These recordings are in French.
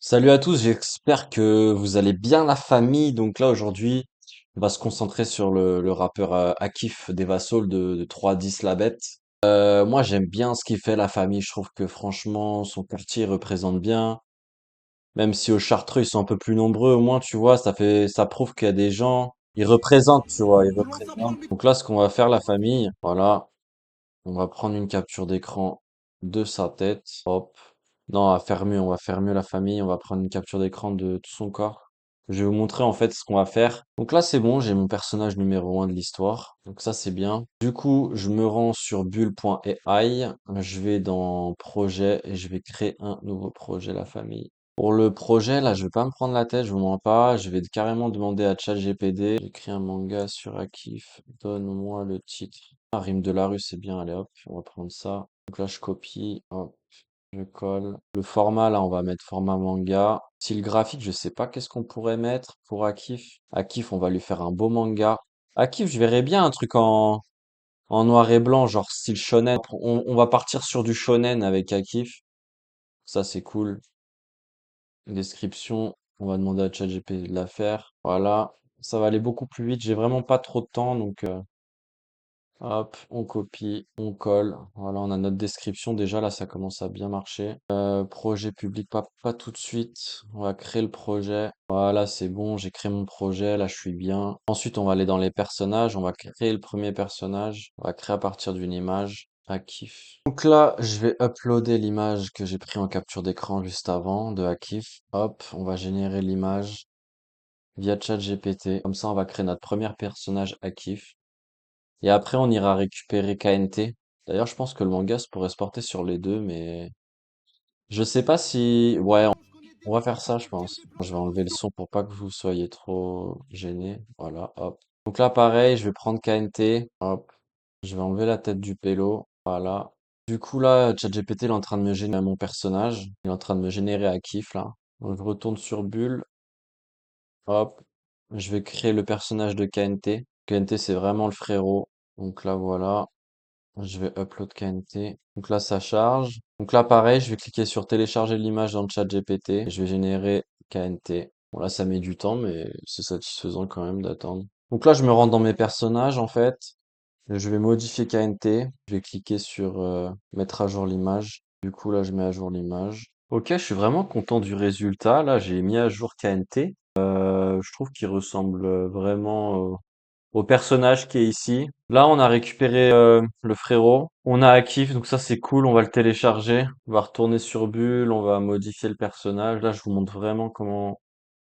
Salut à tous, j'espère que vous allez bien la famille. Donc là aujourd'hui, on va se concentrer sur le rappeur Akif Devasol de 310 La Bête. Moi j'aime bien ce qu'il fait la famille, je trouve que franchement son quartier représente bien. Même si au Chartreux ils sont un peu plus nombreux, au moins tu vois, ça prouve qu'il y a des gens, ils représentent, tu vois, ils représentent. Donc là ce qu'on va faire la famille, voilà, on va prendre une capture d'écran de sa tête. Hop. Non, on va faire mieux la famille. On va prendre une capture d'écran de tout son corps. Je vais vous montrer en fait ce qu'on va faire. Donc là, c'est bon, j'ai mon personnage numéro 1 de l'histoire. Donc ça, c'est bien. Du coup, je me rends sur bulle.ai. Je vais dans projet et je vais créer un nouveau projet, la famille. Pour le projet, là, je vais pas me prendre la tête, je vous mens pas. Je vais carrément demander à ChatGPT. J'écris un manga sur Akif. Donne-moi le titre. Ah, Rime de la rue, c'est bien. Allez hop, on va prendre ça. Donc là, je copie. Hop. Je colle. Le format, là, on va mettre format manga. Style graphique, je sais pas qu'est-ce qu'on pourrait mettre pour Akif. Akif, on va lui faire un beau manga. Akif, je verrais bien un truc en noir et blanc, genre style shonen. On va partir sur du shonen avec Akif. Ça, c'est cool. Description, on va demander à ChatGPT de la faire. Voilà. Ça va aller beaucoup plus vite. J'ai vraiment pas trop de temps, donc hop, on copie, on colle. Voilà, on a notre description. Déjà, là, ça commence à bien marcher. Projet public, pas tout de suite. On va créer le projet. Voilà, c'est bon, j'ai créé mon projet. Là, je suis bien. Ensuite, on va aller dans les personnages. On va créer le premier personnage. On va créer à partir d'une image. Akif. Donc là, je vais uploader l'image que j'ai pris en capture d'écran juste avant de Akif. Hop, on va générer l'image via ChatGPT. Comme ça, on va créer notre premier personnage Akif. Et après, on ira récupérer KNT. D'ailleurs, je pense que le manga se pourrait se porter sur les deux, mais je sais pas si... Ouais, on va faire ça, je pense. Je vais enlever le son pour pas que vous soyez trop gênés. Voilà, hop. Donc là, pareil, je vais prendre KNT. Hop. Je vais enlever la tête du pélo. Voilà. Du coup, là, ChatGPT, il est en train de me générer mon personnage. Il est en train de me générer Akif, là. Donc, je retourne sur Bulle. Hop. Je vais créer le personnage de KNT. KNT, c'est vraiment le frérot. Donc là, voilà. Je vais upload KNT. Donc là, ça charge. Donc là, pareil, je vais cliquer sur télécharger l'image dans le chat GPT. Je vais générer KNT. Bon, là, ça met du temps, mais c'est satisfaisant quand même d'attendre. Donc là, je me rends dans mes personnages, en fait. Je vais modifier KNT. Je vais cliquer sur mettre à jour l'image. Du coup, là, je mets à jour l'image. Ok, je suis vraiment content du résultat. Là, j'ai mis à jour KNT. Je trouve qu'il ressemble vraiment au personnage qui est ici. Là, on a récupéré le frérot. On a Akif, donc ça c'est cool. On va le télécharger. On va retourner sur Bulle. On va modifier le personnage. Là, je vous montre vraiment comment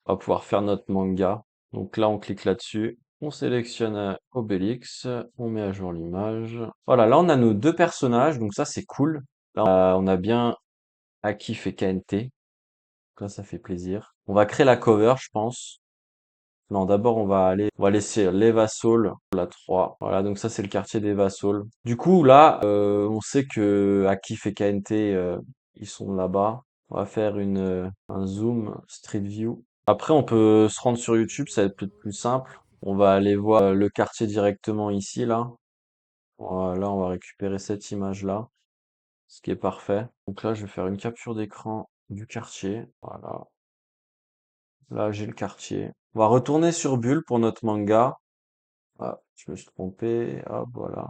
on va pouvoir faire notre manga. Donc là, on clique là-dessus. On sélectionne Obélix. On met à jour l'image. Voilà, là, on a nos deux personnages. Donc ça, c'est cool. Là, on a bien Akif et KNT. Donc là, ça fait plaisir. On va créer la cover, je pense. Non, d'abord, on va laisser l'Evasol, la 3. Voilà, donc ça, c'est le quartier d'Evasol. Du coup, là, on sait que Akif et KNT, ils sont là-bas. On va faire un zoom Street View. Après, on peut se rendre sur YouTube, ça va être peut-être plus simple. On va aller voir le quartier directement ici, là. Voilà, on va récupérer cette image-là, ce qui est parfait. Donc là, je vais faire une capture d'écran du quartier. Voilà. Là, j'ai le quartier. On va retourner sur Bulle pour notre manga. Ah, je me suis trompé. Hop, voilà.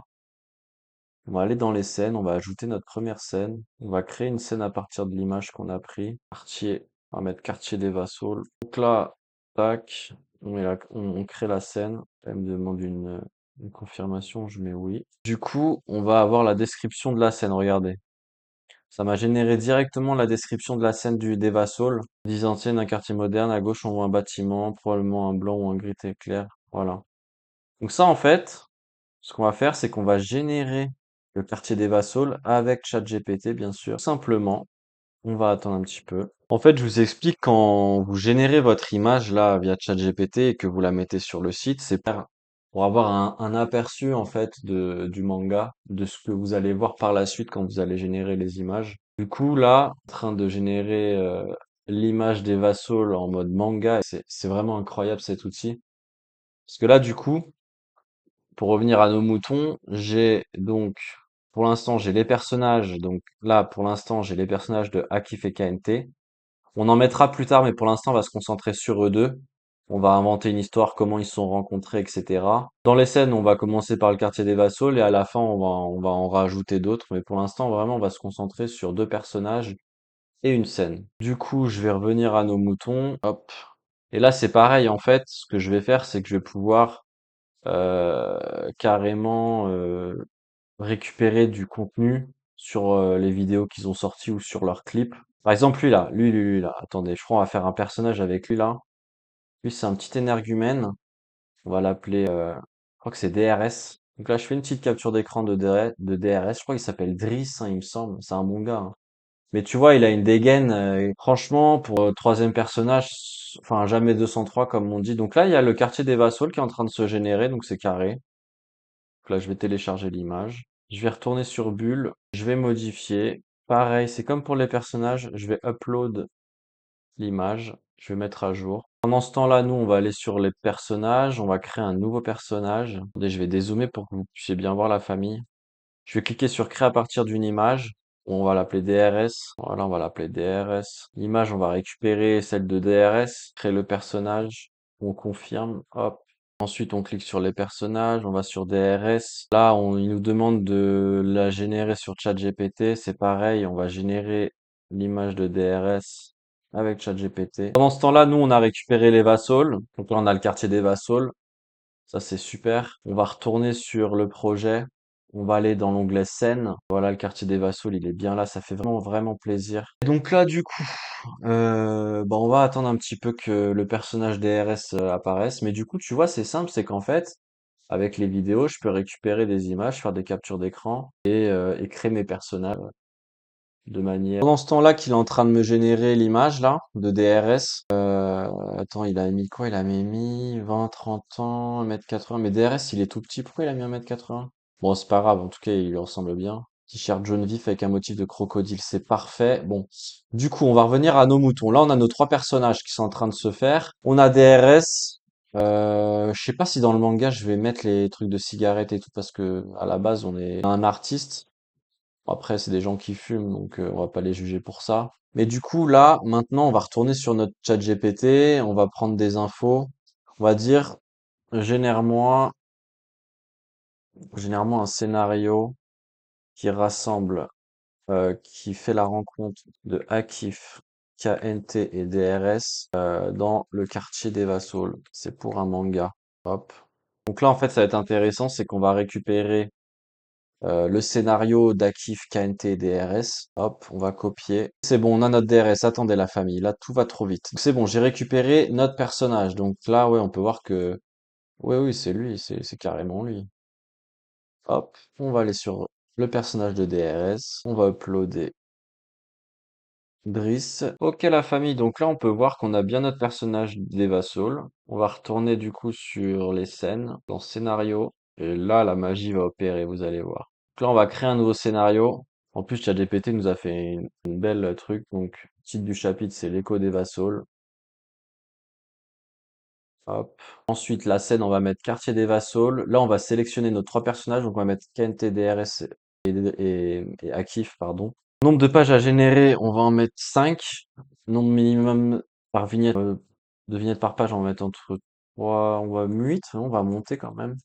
On va aller dans les scènes. On va ajouter notre première scène. On va créer une scène à partir de l'image qu'on a pris. Quartier. On va mettre quartier des Vassos. Donc là, tac. On crée la scène. Elle me demande une confirmation. Je mets oui. Du coup, on va avoir la description de la scène. Regardez. Ça m'a généré directement la description de la scène des Vassos. 10 anciennes, un quartier moderne. À gauche, on voit un bâtiment, probablement un blanc ou un gris éclair. Voilà. Donc ça, en fait, ce qu'on va faire, c'est qu'on va générer le quartier des Vassos avec ChatGPT, bien sûr. Tout simplement, on va attendre un petit peu. En fait, je vous explique quand vous générez votre image là via ChatGPT et que vous la mettez sur le site, c'est pour avoir un aperçu en fait du manga, de ce que vous allez voir par la suite quand vous allez générer les images. Du coup, là, en train de générer l'image des Vassos en mode manga, c'est vraiment incroyable cet outil. Parce que là, du coup, pour revenir à nos moutons, j'ai donc, pour l'instant, j'ai les personnages. Donc là, pour l'instant, j'ai les personnages de Akif et KNT. On en mettra plus tard, mais pour l'instant, on va se concentrer sur eux deux. On va inventer une histoire, comment ils se sont rencontrés, etc. Dans les scènes, on va commencer par le quartier des Vassols et à la fin, on va en rajouter d'autres. Mais pour l'instant, vraiment, on va se concentrer sur deux personnages et une scène. Du coup, je vais revenir à nos moutons. Hop. Et là, c'est pareil, en fait. Ce que je vais faire, c'est que je vais pouvoir carrément récupérer du contenu sur les vidéos qu'ils ont sorties ou sur leurs clips. Par exemple, lui là, lui là. Attendez, je crois qu'on va faire un personnage avec lui là. Lui, c'est un petit énergumène. On va l'appeler, je crois que c'est DRS. Donc là, je fais une petite capture d'écran de DRS. Je crois qu'il s'appelle Driss, hein, il me semble. C'est un bon gars, hein. Mais tu vois, il a une dégaine. Franchement, pour troisième personnage, enfin jamais 203 comme on dit. Donc là, il y a le quartier des Vassols qui est en train de se générer, donc c'est carré. Donc là, je vais télécharger l'image. Je vais retourner sur Bulle. Je vais modifier. Pareil, c'est comme pour les personnages. Je vais upload l'image. Je vais mettre à jour. Pendant ce temps-là, nous, on va aller sur les personnages. On va créer un nouveau personnage. Attendez, je vais dézoomer pour que vous puissiez bien voir la famille. Je vais cliquer sur créer à partir d'une image. On va l'appeler DRS. Voilà, on va l'appeler DRS. L'image, on va récupérer celle de DRS. Créer le personnage. On confirme. Hop. Ensuite, on clique sur les personnages, on va sur DRS. Là, il nous demande de la générer sur ChatGPT. C'est pareil, on va générer l'image de DRS avec ChatGPT. Pendant ce temps-là, nous, on a récupéré les Vassols. Donc là, on a le quartier des Vassols. Ça, c'est super. On va retourner sur le projet. On va aller dans l'onglet scène. Voilà, le quartier des Vassols, il est bien là. Ça fait vraiment, vraiment plaisir. Et donc là, du coup, on va attendre un petit peu que le personnage DRS apparaisse. Mais du coup, tu vois, c'est simple, c'est qu'en fait, avec les vidéos, je peux récupérer des images, faire des captures d'écran et créer mes personnages de manière. Pendant ce temps-là, qu'il est en train de me générer l'image là de DRS. Attends, il a mis quoi? Il a mis 20, 30 ans, 1m80. Mais DRS, il est tout petit. Pourquoi il a mis 1m80? Bon, c'est pas grave. En tout cas, il lui ressemble bien. T-shirt jaune vif avec un motif de crocodile, c'est parfait. Bon, du coup, on va revenir à nos moutons. Là, on a nos trois personnages qui sont en train de se faire. On a DRS. Je sais pas si dans le manga je vais mettre les trucs de cigarettes et tout parce que à la base on est un artiste. Bon, après, c'est des gens qui fument, donc on va pas les juger pour ça. Mais du coup, là, maintenant, on va retourner sur notre chat GPT, on va prendre des infos. On va dire, génère-moi, génère-moi un scénario qui rassemble, qui fait la rencontre de Akif, KNT et DRS dans le quartier des Vassols. C'est pour un manga. Hop. Donc là, en fait, ça va être intéressant, c'est qu'on va récupérer le scénario d'Akif, KNT et DRS. Hop, on va copier. C'est bon, on a notre DRS. Attendez la famille, là tout va trop vite. C'est bon, j'ai récupéré notre personnage. Donc là, ouais, on peut voir que... Oui, oui, c'est lui, c'est carrément lui. Hop, on va aller sur le personnage de DRS. On va uploader Driss. Ok la famille, donc là on peut voir qu'on a bien notre personnage d'Eva Soul. On va retourner du coup sur les scènes, dans scénario. Et là la magie va opérer, vous allez voir. Donc là on va créer un nouveau scénario. En plus ChatGPT nous a fait une belle truc. Donc titre du chapitre c'est l'écho d'Eva Soul. Hop. Ensuite la scène on va mettre quartier d'Eva Soul. Là on va sélectionner nos trois personnages. Donc on va mettre KNT, DRS et Akif, pardon. Nombre de pages à générer, on va en mettre 5. Nombre minimum par vignette, de vignettes par page, on va mettre entre 3, on va 8, on va monter quand même.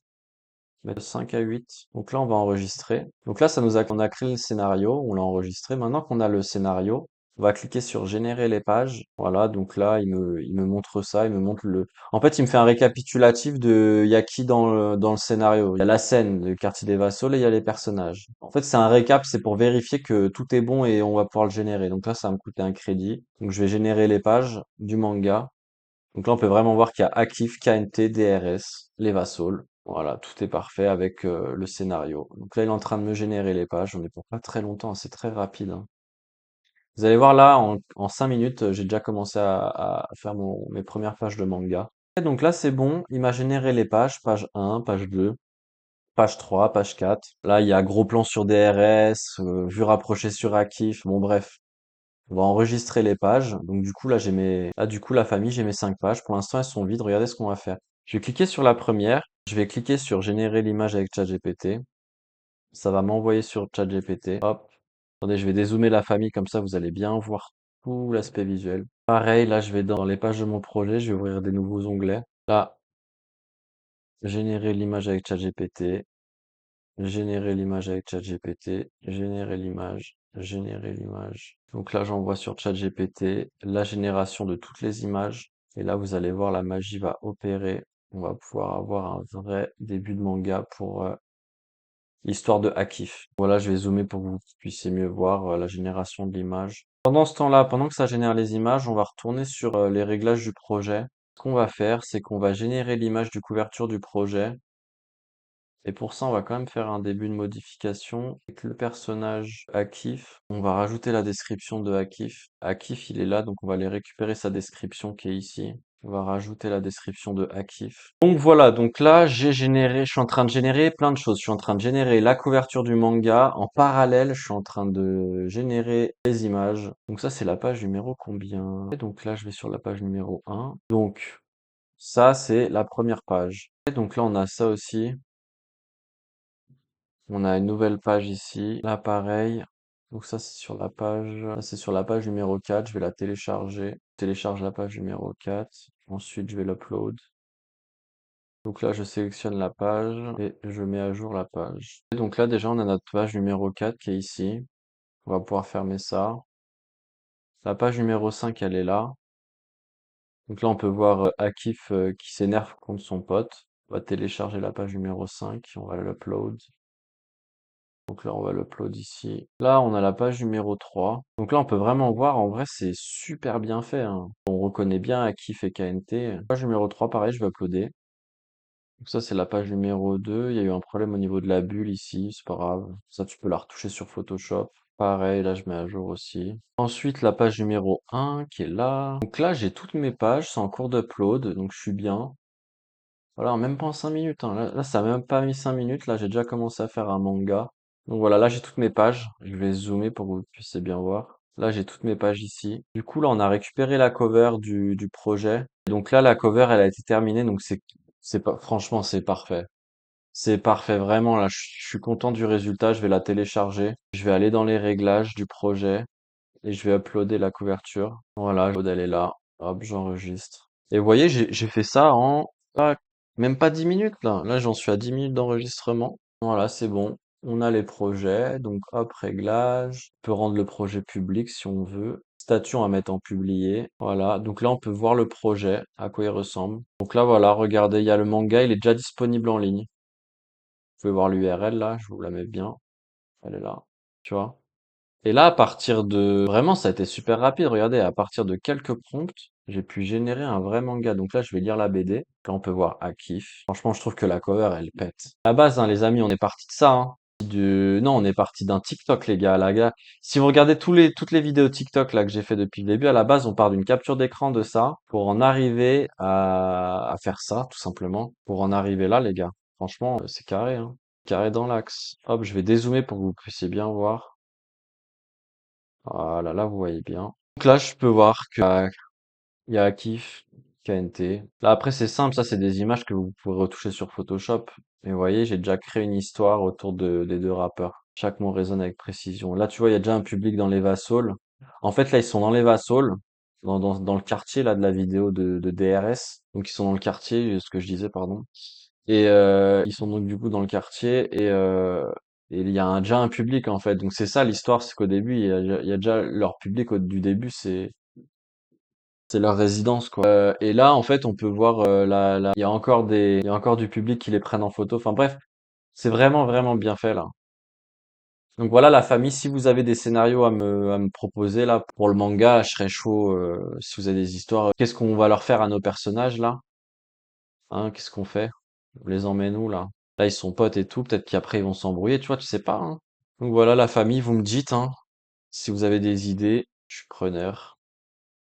Mettre 5 à 8. Donc là, on va enregistrer. Donc là, on a créé le scénario, on l'a enregistré. Maintenant qu'on a le scénario, on va cliquer sur générer les pages. Voilà, donc là, il me montre ça, il me montre le. En fait, il me fait un récapitulatif de il y a qui dans le scénario. Il y a la scène, le quartier des Vassols et il y a les personnages. En fait, c'est un récap, c'est pour vérifier que tout est bon et on va pouvoir le générer. Donc là, ça va me coûter un crédit. Donc je vais générer les pages du manga. Donc là, on peut vraiment voir qu'il y a Akif, KNT, DRS, les Vassols. Voilà, tout est parfait avec le scénario. Donc là, il est en train de me générer les pages. On est pour pas très longtemps, hein, c'est très rapide, hein. Vous allez voir là, en 5 minutes, j'ai déjà commencé à faire mes premières pages de manga. Et donc là, c'est bon, il m'a généré les pages, page 1, page 2, page 3, page 4. Là, il y a gros plan sur DRS, vue rapprochée sur Akif. Bon, bref, on va enregistrer les pages. Donc du coup, là, du coup, la famille, j'ai mes 5 pages. Pour l'instant, elles sont vides. Regardez ce qu'on va faire. Je vais cliquer sur la première. Je vais cliquer sur générer l'image avec ChatGPT. Ça va m'envoyer sur ChatGPT. Hop. Attendez, je vais dézoomer la famille comme ça, vous allez bien voir tout l'aspect visuel. Pareil, là, je vais dans les pages de mon projet, je vais ouvrir des nouveaux onglets. Là, générer l'image avec ChatGPT, générer l'image avec ChatGPT, générer l'image. Donc là, j'envoie sur ChatGPT la génération de toutes les images. Et là, vous allez voir, la magie va opérer. On va pouvoir avoir un vrai début de manga pour l'histoire de Akif. Voilà, je vais zoomer pour que vous puissiez mieux voir la génération de l'image. Pendant ce temps-là, pendant que ça génère les images, on va retourner sur les réglages du projet. Ce qu'on va faire, c'est qu'on va générer l'image de couverture du projet. Et pour ça, on va quand même faire un début de modification. Avec le personnage Akif, on va rajouter la description de Akif. Akif, il est là, donc on va aller récupérer sa description qui est ici. On va rajouter la description de Akif. Donc voilà, donc là, je suis en train de générer plein de choses. Je suis en train de générer la couverture du manga. En parallèle, je suis en train de générer les images. Donc ça, c'est la page numéro combien? Et donc là, je vais sur la page numéro 1. Donc ça, c'est la première page. Et donc là, on a ça aussi. On a une nouvelle page ici. Là, pareil. Donc ça, c'est sur la page. Ça, c'est sur la page numéro 4. Je vais la télécharger. Je télécharge la page numéro 4. Ensuite, je vais l'upload. Donc là, je sélectionne la page et je mets à jour la page. Et donc là, déjà, on a notre page numéro 4 qui est ici. On va pouvoir fermer ça. La page numéro 5, elle est là. Donc là, on peut voir Akif qui s'énerve contre son pote. On va télécharger la page numéro 5. On va l'upload. Donc là, on va l'upload ici. Là, on a la page numéro 3. Donc là, on peut vraiment voir, en vrai, c'est super bien fait, hein. On reconnaît bien Akif et KNT. Page numéro 3, pareil, je vais uploader. Donc ça, c'est la page numéro 2. Il y a eu un problème au niveau de la bulle ici, c'est pas grave. Ça, tu peux la retoucher sur Photoshop. Pareil, là, je mets à jour aussi. Ensuite, la page numéro 1 qui est là. Donc là, j'ai toutes mes pages, c'est en cours d'upload, donc je suis bien. Voilà, même pas en 5 minutes, hein. Là, ça a même pas mis 5 minutes. Là, j'ai déjà commencé à faire un manga. Donc voilà, là, j'ai toutes mes pages. Je vais zoomer pour que vous puissiez bien voir. Là, j'ai toutes mes pages ici. Du coup, là, on a récupéré la cover du projet. Donc là, la cover, elle a été terminée. Donc c'est pas, franchement, c'est parfait. C'est parfait, vraiment. Là, je suis content du résultat. Je vais la télécharger. Je vais aller dans les réglages du projet et je vais uploader la couverture. Voilà, elle est là. Hop, j'enregistre. Et vous voyez, j'ai fait ça en même pas 10 minutes là. Là, j'en suis à 10 minutes d'enregistrement. Voilà, c'est bon. On a les projets. Donc, hop, réglage. On peut rendre le projet public si on veut. Statut à mettre en publié. Voilà. Donc là, on peut voir le projet, à quoi il ressemble. Donc là, voilà, regardez, il y a le manga, il est déjà disponible en ligne. Vous pouvez voir l'URL là, je vous la mets bien. Elle est là. Tu vois? Et là, à partir de... Vraiment, ça a été super rapide. Regardez, à partir de quelques prompts, j'ai pu générer un vrai manga. Donc là, je vais lire la BD. Là, on peut voir Akif. Franchement, je trouve que la cover, elle pète. À la base, hein, les amis, on est parti de ça, hein. Non, on est parti d'un TikTok, les gars. Si vous regardez toutes les vidéos TikTok là que j'ai fait depuis le début, à la base, on part d'une capture d'écran de ça pour en arriver à faire ça, tout simplement. Pour en arriver là, les gars. Franchement, c'est carré, hein. Carré dans l'axe. Hop, je vais dézoomer pour que vous puissiez bien voir. Voilà, là, vous voyez bien. Donc là, je peux voir il y a Akif, KNT. Là, après, c'est simple, ça, c'est des images que vous pouvez retoucher sur Photoshop. Et vous voyez, j'ai déjà créé une histoire autour des deux rappeurs. Chaque mot résonne avec précision. Là, tu vois, il y a déjà un public dans les Vassols. En fait, là, ils sont dans les Vassols, dans le quartier là de la vidéo de DRS. Donc, ils sont dans le quartier, ce que je disais, pardon. Et ils sont donc du coup dans le quartier et il y a déjà un public en fait. Donc c'est ça l'histoire, c'est qu'au début il y a déjà leur public du début, c'est leur résidence quoi. Et là en fait on peut voir il y a encore il y a encore du public qui les prennent en photo. Enfin bref, c'est vraiment vraiment bien fait là. Donc voilà la famille, si vous avez des scénarios à me proposer là pour le manga, je serais chaud. Si vous avez des histoires, qu'est-ce qu'on va leur faire à nos personnages là? Hein, qu'est-ce qu'on fait? On les emmène où là? Là, ils sont potes et tout, peut-être qu'après ils vont s'embrouiller, tu vois, tu sais pas, hein. Donc voilà, la famille, vous me dites, hein, si vous avez des idées, je suis preneur.